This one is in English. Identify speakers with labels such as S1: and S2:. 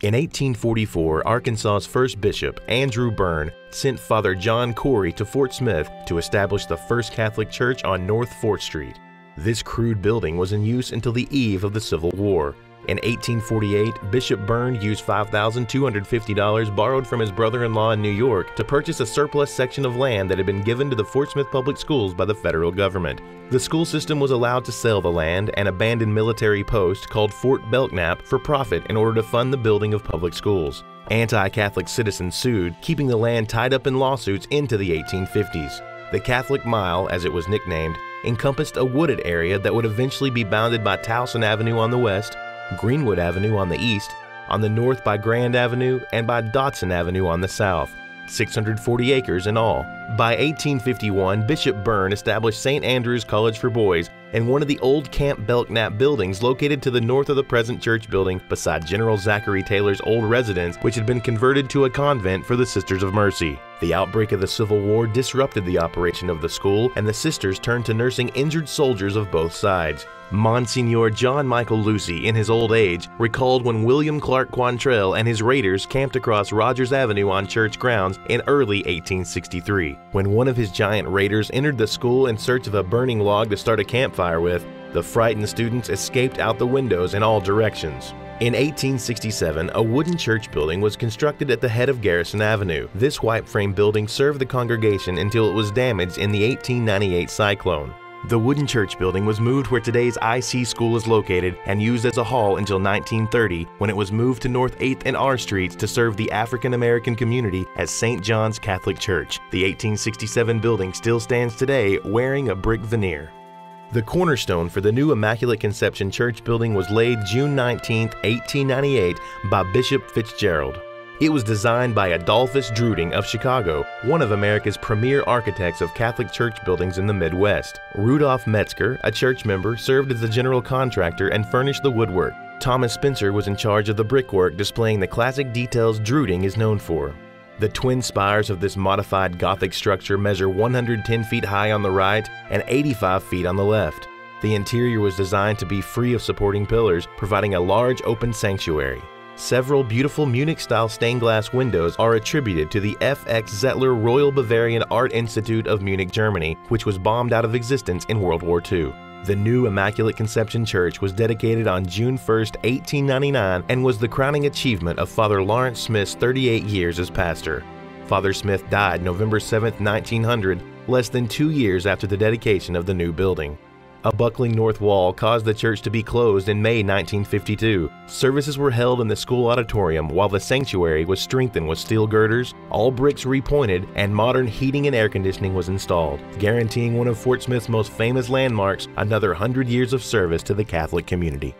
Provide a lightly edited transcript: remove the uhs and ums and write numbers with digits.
S1: In 1844, Arkansas's first bishop, Andrew Byrne, sent Father John Corey to Fort Smith to establish the first Catholic church on North 4th Street. This crude building was in use until the eve of the Civil War. In 1848, Bishop Byrne used $5,250 borrowed from his brother-in-law in New York to purchase a surplus section of land that had been given to the Fort Smith Public Schools by the federal government. The school system was allowed to sell the land and abandoned military post called Fort Belknap for profit in order to fund the building of public schools. Anti-Catholic citizens sued, keeping the land tied up in lawsuits into the 1850s. The Catholic Mile, as it was nicknamed, encompassed a wooded area that would eventually be bounded by Towson Avenue on the west, Greenwood Avenue on the east, on the north by Grand Avenue, and by Dodson Avenue on the south. 640 acres in all. By 1851, Bishop Byrne established St. Andrew's College for Boys in one of the old Camp Belknap buildings located to the north of the present church building beside General Zachary Taylor's old residence, which had been converted to a convent for the Sisters of Mercy. The outbreak of the Civil War disrupted the operation of the school, and the sisters turned to nursing injured soldiers of both sides. Monsignor John Michael Lucy, in his old age, recalled when William Clark Quantrell and his raiders camped across Rogers Avenue on church grounds in early 1863. When one of his giant raiders entered the school in search of a burning log to start a campfire with, the frightened students escaped out the windows in all directions. In 1867, a wooden church building was constructed at the head of Garrison Avenue. This white frame building served the congregation until it was damaged in the 1898 cyclone. The wooden church building was moved where today's IC School is located and used as a hall until 1930, when it was moved to North 8th and R Streets to serve the African American community as St. John's Catholic Church. The 1867 building still stands today, wearing a brick veneer. The cornerstone for the new Immaculate Conception Church building was laid June 19, 1898 by Bishop Fitzgerald. It was designed by Adolphus Druding of Chicago, one of America's premier architects of Catholic church buildings in the Midwest. Rudolph Metzger, a church member, served as the general contractor and furnished the woodwork. Thomas Spencer was in charge of the brickwork, displaying the classic details Druding is known for. The twin spires of this modified Gothic structure measure 110 feet high on the right and 85 feet on the left. The interior was designed to be free of supporting pillars, providing a large open sanctuary. Several beautiful Munich-style stained glass windows are attributed to the F.X. Zettler Royal Bavarian Art Institute of Munich, Germany, which was bombed out of existence in World War II. The new Immaculate Conception Church was dedicated on June 1, 1899, and was the crowning achievement of Father Lawrence Smith's 38 years as pastor. Father Smith died November 7, 1900, less than 2 years after the dedication of the new building. A buckling north wall caused the church to be closed in May 1952. Services were held in the school auditorium while the sanctuary was strengthened with steel girders, all bricks repointed, and modern heating and air conditioning was installed, guaranteeing one of Fort Smith's most famous landmarks, another 100 years of service to the Catholic community.